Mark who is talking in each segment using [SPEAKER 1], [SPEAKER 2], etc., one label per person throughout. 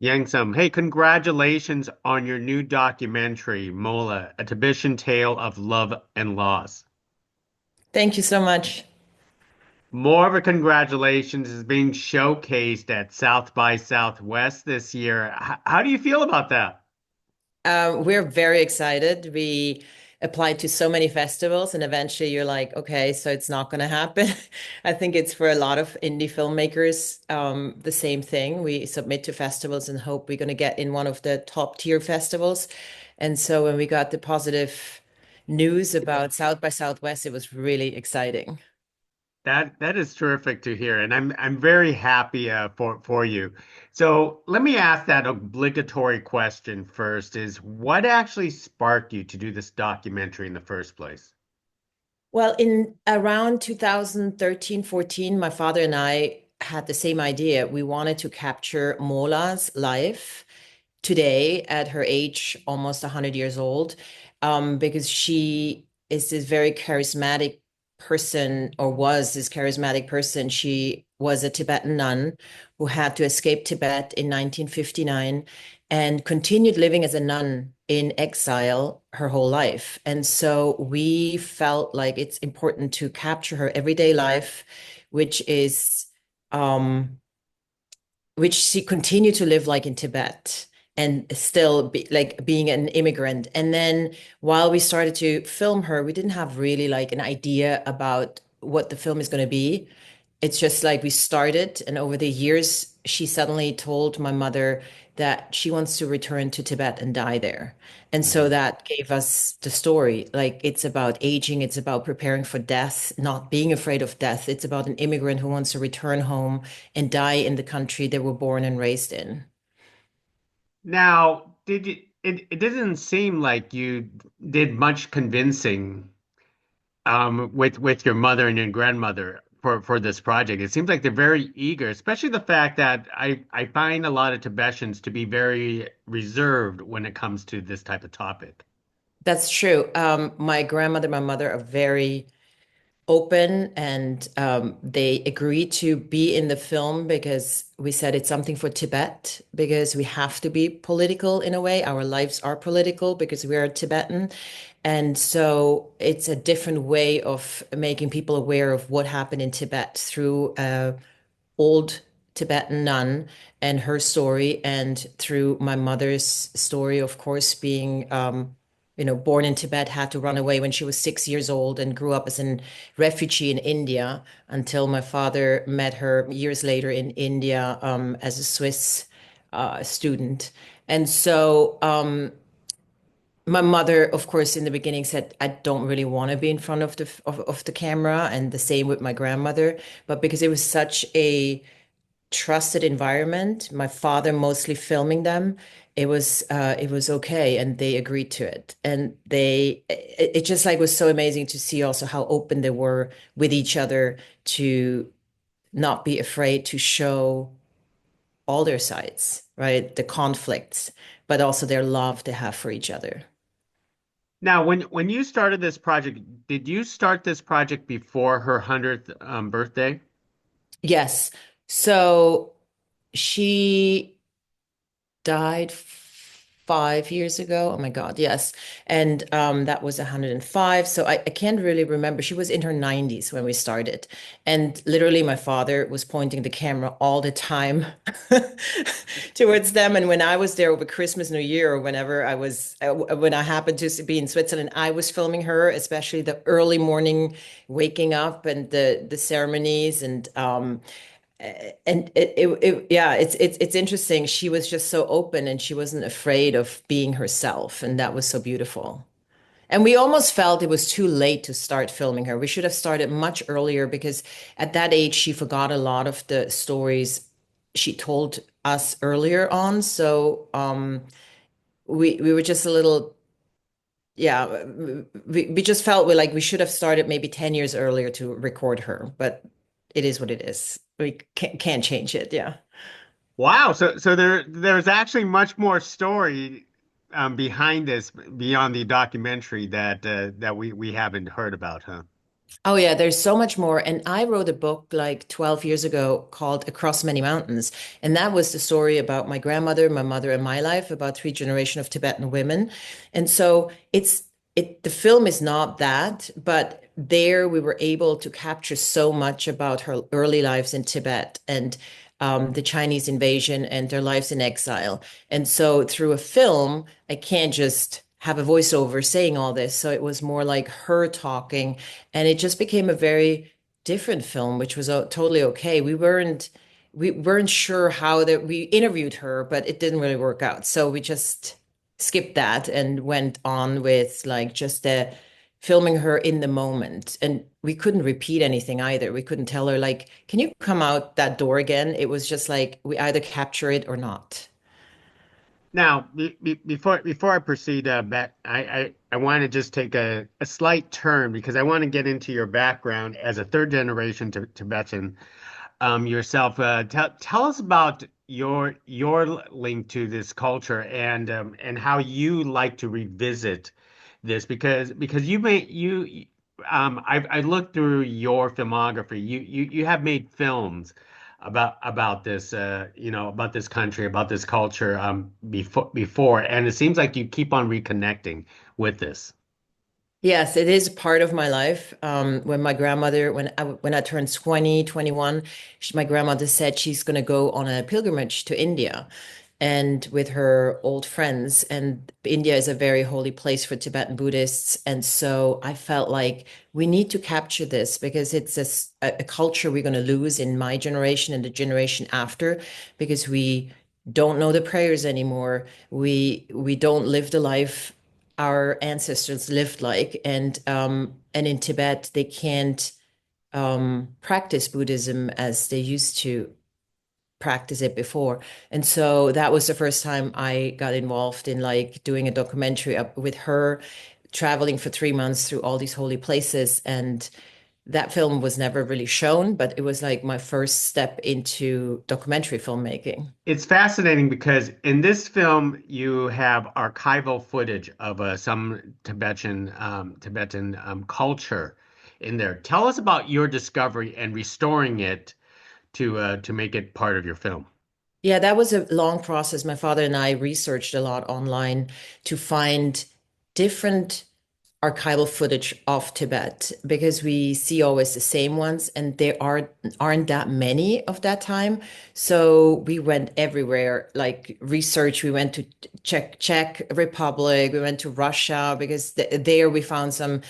[SPEAKER 1] Yangzom, hey, congratulations on your new documentary, Mola, a Tibetan tale of love and loss.
[SPEAKER 2] Thank you so much.
[SPEAKER 1] More of a congratulations is being showcased at South by Southwest this year. How do you feel about that?
[SPEAKER 2] We're very excited. We applied to so many festivals, and eventually you're like, okay, so it's not going to happen. I think it's for a lot of indie filmmakers, the same thing. We submit to festivals and hope we're going to get in one of the top tier festivals. And so when we got the positive news about South by Southwest, it was really exciting.
[SPEAKER 1] That is terrific to hear, and I'm very happy for you. So let me ask that obligatory question first: is what actually sparked you to do this documentary in the first place?
[SPEAKER 2] Well, in around 2013, 14, my father and I had the same idea. We wanted to capture Mola's life today at her age, almost 100 years old, because she is this very charismatic person, or was this charismatic person. She was a Tibetan nun who had to escape Tibet in 1959 and continued living as a nun in exile her whole life. And so we felt like it's important to capture her everyday life, which is um, which she continued to live like in Tibet and still be like being an immigrant. And then while we started to film her, we didn't have really like an idea about what the film is going to be. It's just like we started, and over the years, she suddenly told my mother that she wants to return to Tibet and die there. And so
[SPEAKER 1] Mhm.
[SPEAKER 2] that gave us the story. Like it's about aging, it's about preparing for death, not being afraid of death. It's about an immigrant who wants to return home and die in the country they were born and raised in.
[SPEAKER 1] Now, did you, it didn't seem like you did much convincing with your mother and your grandmother for this project. It seems like they're very eager, especially the fact that I find a lot of Tibetans to be very reserved when it comes to this type of topic.
[SPEAKER 2] That's true. My grandmother, my mother are very open, and they agreed to be in the film because we said it's something for Tibet, because we have to be political in a way. Our lives are political because we are Tibetan. And so it's a different way of making people aware of what happened in Tibet through old Tibetan nun and her story, and through my mother's story, of course, being born in Tibet, had to run away when she was 6 years old and grew up as a refugee in India until my father met her years later in India as a Swiss student. And so my mother, of course, in the beginning said, I don't really want to be in front of the camera, and the same with my grandmother. But because it was such a trusted environment, my father mostly filming them, it was okay, and they agreed to it. And it just like was so amazing to see also how open they were with each other, to not be afraid to show all their sides, right? The conflicts, but also their love they have for each other.
[SPEAKER 1] Now, when you started this project, did you start this project before her 100th birthday?
[SPEAKER 2] Yes. So she died 5 years ago. Oh my God, yes. And that was 105. So I can't really remember. She was in her 90s when we started. And literally, my father was pointing the camera all the time towards them. And when I was there over Christmas, New Year, or whenever when I happened to be in Switzerland, I was filming her, especially the early morning waking up and the ceremonies. And yeah, it's interesting. She was just so open, and she wasn't afraid of being herself, and that was so beautiful. And we almost felt it was too late to start filming her. We should have started much earlier, because at that age she forgot a lot of the stories she told us earlier on. So we were just a little, yeah, we just felt like we should have started maybe 10 years earlier to record her, but it is what it is. We can't change it. Yeah.
[SPEAKER 1] Wow, so there's actually much more story behind this beyond the documentary that we haven't heard about, huh?
[SPEAKER 2] Oh yeah, there's so much more. And I wrote a book like 12 years ago called Across Many Mountains. And that was the story about my grandmother, my mother, and my life, about three generations of Tibetan women. And so the film is not that, but there we were able to capture so much about her early lives in Tibet and the Chinese invasion and their lives in exile. And so through a film, I can't just have a voiceover saying all this. So it was more like her talking, and it just became a very different film, which was totally okay. We weren't sure how that we interviewed her, but it didn't really work out. So we just skipped that and went on with like just the filming her in the moment. And we couldn't repeat anything either. We couldn't tell her like, can you come out that door again? It was just like we either capture it or not.
[SPEAKER 1] Now, before I proceed back, I want to just take a slight turn because I want to get into your background as a third generation Tibetan yourself. Tell us about your link to this culture and how you like to revisit this because I looked through your filmography. You have made films about this about this country, about this culture before, and it seems like you keep on reconnecting with this.
[SPEAKER 2] Yes, it is part of my life. When my grandmother, when I turned 20, 21, my grandmother said she's going to go on a pilgrimage to India and with her old friends. And India is a very holy place for Tibetan Buddhists. And so I felt like we need to capture this because it's a culture we're going to lose in my generation and the generation after because we don't know the prayers anymore. We don't live the life our ancestors lived like, and in Tibet they can't practice Buddhism as they used to practice it before. And so that was the first time I got involved in like doing a documentary up with her, traveling for 3 months through all these holy places. And that film was never really shown, but it was like my first step into documentary filmmaking.
[SPEAKER 1] It's fascinating because in this film you have archival footage of some Tibetan culture in there. Tell us about your discovery and restoring it to make it part of your film.
[SPEAKER 2] Yeah, that was a long process. My father and I researched a lot online to find different archival footage of Tibet because we see always the same ones and there aren't that many of that time. So we went everywhere, like research. We went to Czech Republic, we went to Russia because there we found some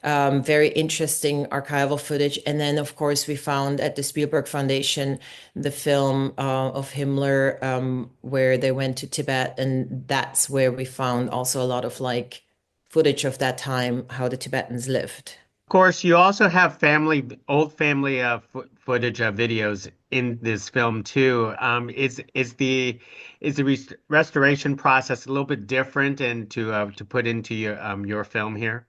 [SPEAKER 2] very interesting archival footage. And then of course we found at the Spielberg Foundation the film of Himmler where they went to Tibet, and that's where we found also a lot of like footage of that time, how the Tibetans lived.
[SPEAKER 1] Of course, you also have old family footage videos in this film too. Is the restoration process a little bit different and to put into your film here?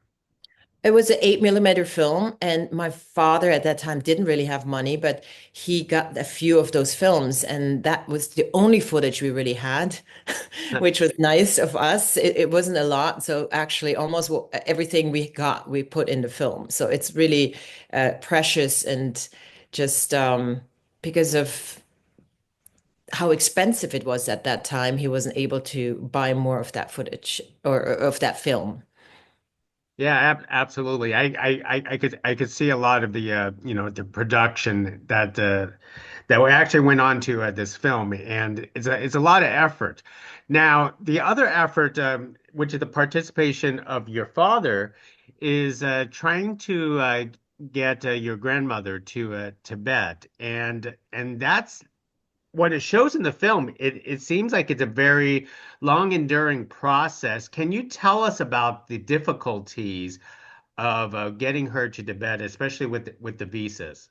[SPEAKER 2] It was an 8 millimeter film, and my father at that time didn't really have money, but he got a few of those films, and that was the only footage we really had, which was nice of us. It wasn't a lot, so actually, almost everything we got, we put in the film. So it's really precious, and just because of how expensive it was at that time, he wasn't able to buy more of that footage or of that film.
[SPEAKER 1] Yeah, absolutely. I could see a lot of the the production that we actually went on to this film, and it's a lot of effort. Now, the other effort, which is the participation of your father, is trying to get your grandmother to Tibet, and that's what it shows in the film. It seems like it's a very long, enduring process. Can you tell us about the difficulties of getting her to Tibet, especially with the visas?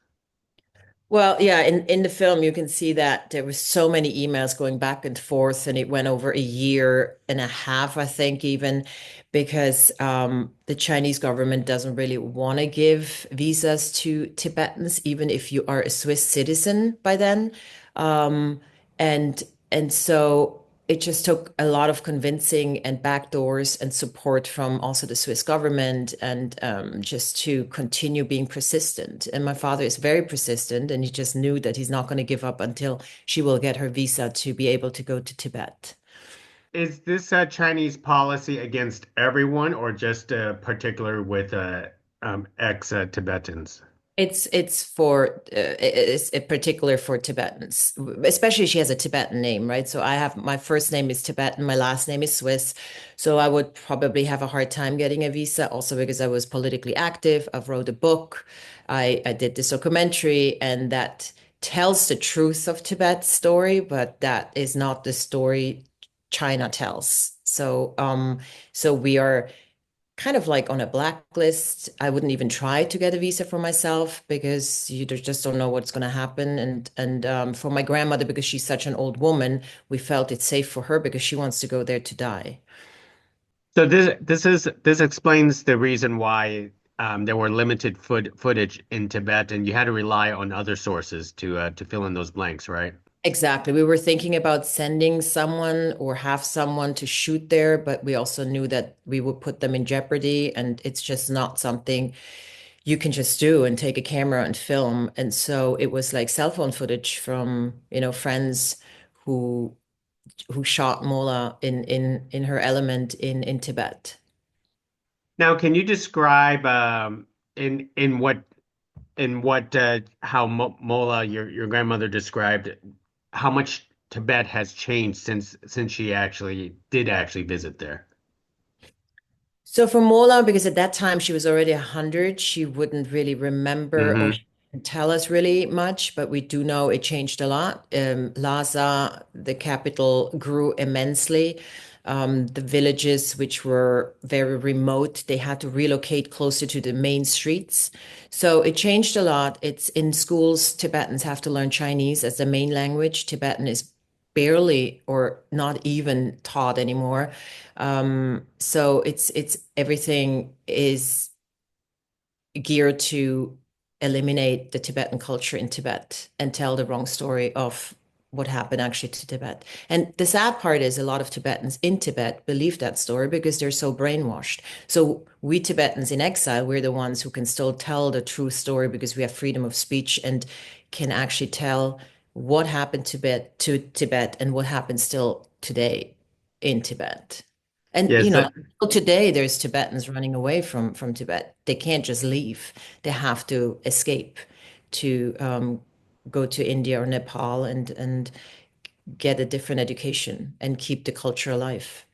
[SPEAKER 2] Well, yeah, in the film you can see that there was so many emails going back and forth, and it went over a year and a half, I think, even because the Chinese government doesn't really want to give visas to Tibetans, even if you are a Swiss citizen by then. Um, and and so it just took a lot of convincing and backdoors and support from also the Swiss government and just to continue being persistent. And my father is very persistent, and he just knew that he's not going to give up until she will get her visa to be able to go to Tibet.
[SPEAKER 1] Is this a Chinese policy against everyone or just particular with ex-Tibetans?
[SPEAKER 2] It's in particular for Tibetans, especially she has a Tibetan name, right? So I have my first name is Tibetan, my last name is Swiss. So I would probably have a hard time getting a visa, also because I was politically active. I've wrote a book. I did this documentary, and that tells the truth of Tibet's story, but that is not the story China tells. So we are kind of like on a blacklist. I wouldn't even try to get a visa for myself because you just don't know what's going to happen. And for my grandmother, because she's such an old woman, we felt it's safe for her because she wants to go there to die.
[SPEAKER 1] So this explains the reason why there were limited footage in Tibet, and you had to rely on other sources to fill in those blanks, right?
[SPEAKER 2] Exactly. We were thinking about sending someone or have someone to shoot there, but we also knew that we would put them in jeopardy, and it's just not something you can just do and take a camera and film. And so it was like cell phone footage from, friends who who shot Mola in her element in Tibet.
[SPEAKER 1] Now, can you describe in what how Mola, your grandmother described how much Tibet has changed since she actually visit there?
[SPEAKER 2] So for Mola, because at that time she was already 100, she wouldn't really remember or
[SPEAKER 1] Hmm.
[SPEAKER 2] she didn't tell us really much, but we do know it changed a lot. Lhasa, the capital, grew immensely. The villages, which were very remote, they had to relocate closer to the main streets. So it changed a lot. It's in schools, Tibetans have to learn Chinese as the main language. Tibetan is barely or not even taught anymore. So it's everything is geared to eliminate the Tibetan culture in Tibet and tell the wrong story of what happened actually to Tibet. And the sad part is a lot of Tibetans in Tibet believe that story because they're so brainwashed. So we Tibetans in exile, we're the ones who can still tell the true story because we have freedom of speech and can actually tell what happened to Tibet and what happens still today in Tibet. And
[SPEAKER 1] Yes,
[SPEAKER 2] till today there's Tibetans running away from Tibet. They can't just leave. They have to escape to go to India or Nepal and get a different education and keep the culture alive.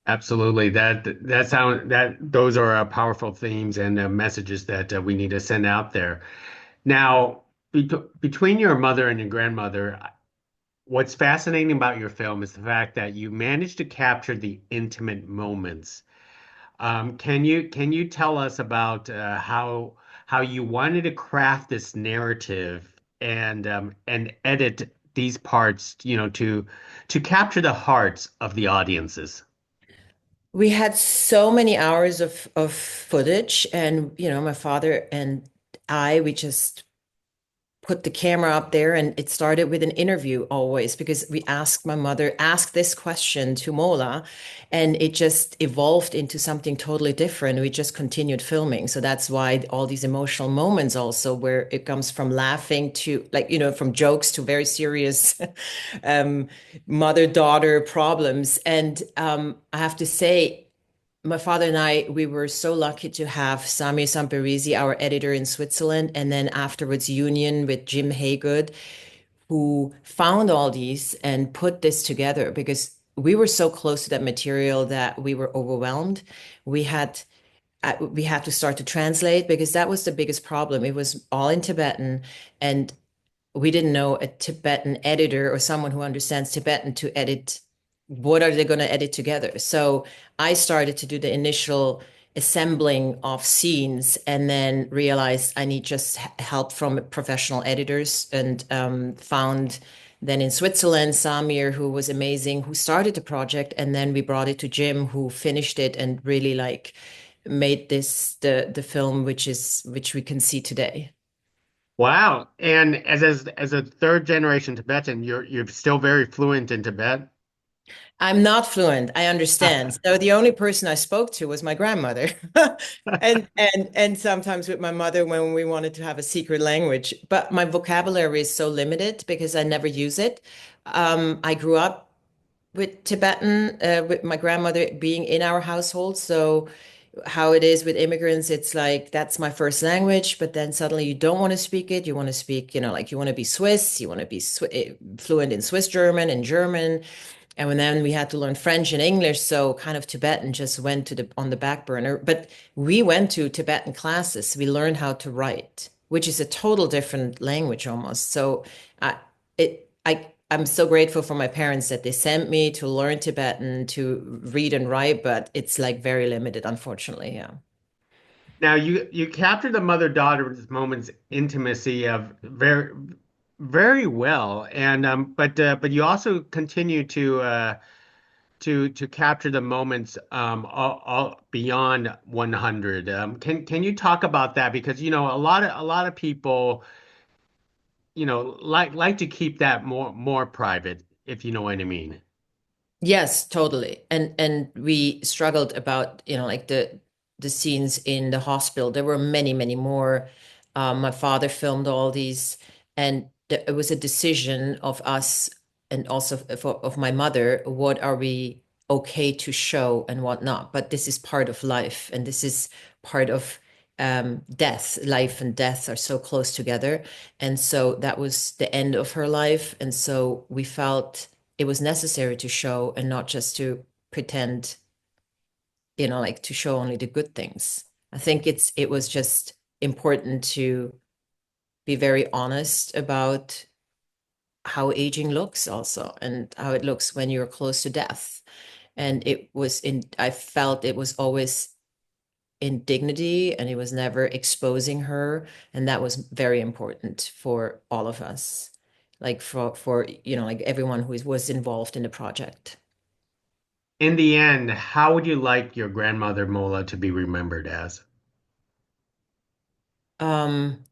[SPEAKER 1] absolutely. Those are powerful themes and messages that we need to send out there. Now, between your mother and your grandmother, what's fascinating about your film is the fact that you managed to capture the intimate moments. Can you tell us about how you wanted to craft this narrative and edit these parts, to capture the hearts of the audiences?
[SPEAKER 2] We had so many hours of footage, and my father and we just put the camera up there, and it started with an interview always because we asked my mother, ask this question to Mola, and it just evolved into something totally different. We just continued filming. So that's why all these emotional moments also where it comes from laughing to like, from jokes to very serious um, mother-daughter problems. And I have to say, my father and I, we were so lucky to have Samir Samperizi, our editor in Switzerland, and then afterwards Union with Jim Haygood, who found all these and put this together because we were so close to that material that we were overwhelmed. We had we had to start to translate because that was the biggest problem. It was all in Tibetan, and we didn't know a Tibetan editor or someone who understands Tibetan to edit. What are they going to edit together? So I started to do the initial assembling of scenes and then realized I need just help from professional editors and found then in Switzerland Samir, who was amazing, who started the project, and then we brought it to Jim, who finished it and really like made this the film which we can see today.
[SPEAKER 1] Wow. And as a third generation Tibetan, you're still very fluent in Tibet.
[SPEAKER 2] I'm not fluent. I understand. So the only person I spoke to was my grandmother. And sometimes with my mother when we wanted to have a secret language. But my vocabulary is so limited because I never use it. I grew up with Tibetan, with my grandmother being in our household. So how it is with immigrants, it's like that's my first language, but then suddenly you don't want to speak it. You want to speak, like you want to be Swiss, you want to be fluent in Swiss German and German. And then we had to learn French and English, so kind of Tibetan just went to the on the back burner. But we went to Tibetan classes. We learned how to write, which is a total different language almost. So I I'm so grateful for my parents that they sent me to learn Tibetan to read and write, but it's like very limited, unfortunately. Yeah.
[SPEAKER 1] Now you captured the mother-daughter moments intimacy of very well, and but you also continue to capture the moments all beyond 100. Can you talk about that? Because a lot of people like to keep that more private, if you know what I mean.
[SPEAKER 2] Yes, totally. And we struggled about, like the scenes in the hospital. There were many, many more. My father filmed all these, and it was a decision of us and also of my mother, what are we okay to show and what not. But this is part of life, and this is part of death. Life and death are so close together. And so that was the end of her life. And so we felt it was necessary to show and not just to pretend, like to show only the good things. I think it was just important to be very honest about how aging looks also and how it looks when you're close to death. And I felt it was always in dignity and it was never exposing her. And that was very important for all of us, like for like everyone was involved in the project.
[SPEAKER 1] In the end, how would you like your grandmother Mola to be remembered as?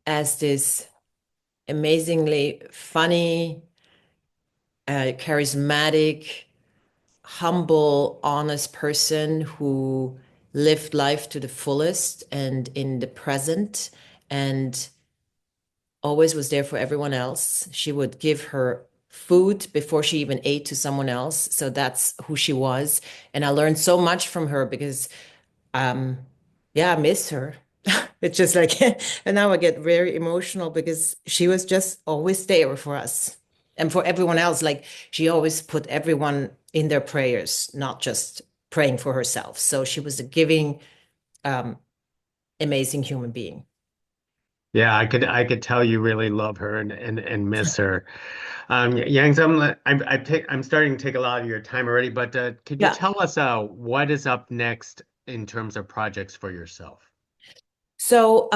[SPEAKER 2] As this amazingly funny, charismatic, humble, honest person who lived life to the fullest and in the present and always was there for everyone else. She would give her food before she even ate to someone else. So that's who she was. And I learned so much from her because, um, yeah, I miss her. It's just like, and now I get very emotional because she was just always there for us and for everyone else. Like she always put everyone in their prayers, not just praying for herself. So she was a giving, um, amazing human being.
[SPEAKER 1] Yeah, I could tell you really love her and miss her. Yangzom, I'm starting to take a lot of your time already, but could you
[SPEAKER 2] Yeah.
[SPEAKER 1] tell us what is up next in terms of projects for yourself?
[SPEAKER 2] So,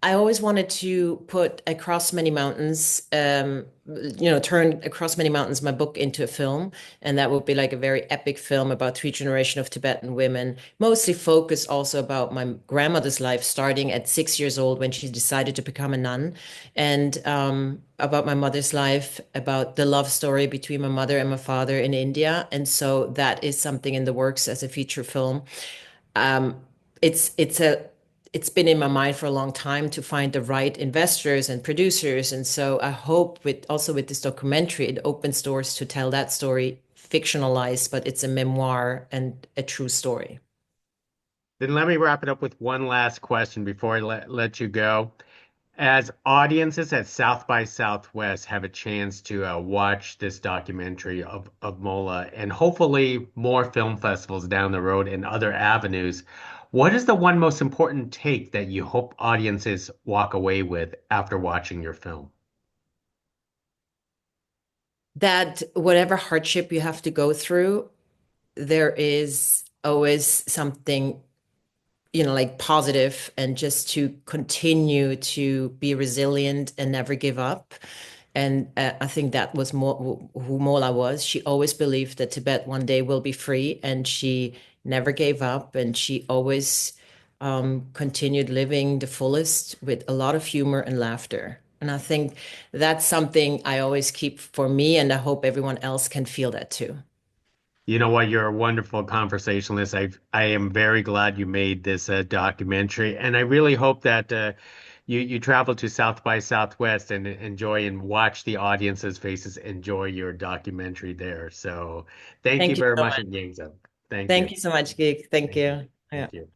[SPEAKER 2] I always wanted to put Across Many Mountains, turn Across Many Mountains, my book into a film. And that would be like a very epic film about three generations of Tibetan women, mostly focused also about my grandmother's life, starting at 6 years old when she decided to become a nun, and about my mother's life, about the love story between my mother and my father in India. And so that is something in the works as a feature film. um, it's been in my mind for a long time to find the right investors and producers, and so I hope with this documentary it opens doors to tell that story fictionalized, but it's a memoir and a true story.
[SPEAKER 1] Then let me wrap it up with one last question before I let you go. As audiences at South by Southwest have a chance to watch this documentary of Mola and hopefully more film festivals down the road and other avenues, what is the one most important take that you hope audiences walk away with after watching your film?
[SPEAKER 2] That whatever hardship you have to go through, there is always something, like positive, and just to continue to be resilient and never give up. And I think that was who Mola was. She always believed that Tibet one day will be free, and she never gave up, and she always continued living the fullest with a lot of humor and laughter. And I think that's something I always keep for me, and I hope everyone else can feel that too.
[SPEAKER 1] You know what? You're a wonderful conversationalist. I am very glad you made this documentary, and I really hope that you travel to South by Southwest and enjoy and watch the audience's faces enjoy your documentary there. So, thank you
[SPEAKER 2] Thank you
[SPEAKER 1] very
[SPEAKER 2] so
[SPEAKER 1] much,
[SPEAKER 2] much.
[SPEAKER 1] Yangzom. Thank
[SPEAKER 2] Thank
[SPEAKER 1] you.
[SPEAKER 2] you so much, Geek. Thank
[SPEAKER 1] Thank you.
[SPEAKER 2] you. Yeah.
[SPEAKER 1] Thank you.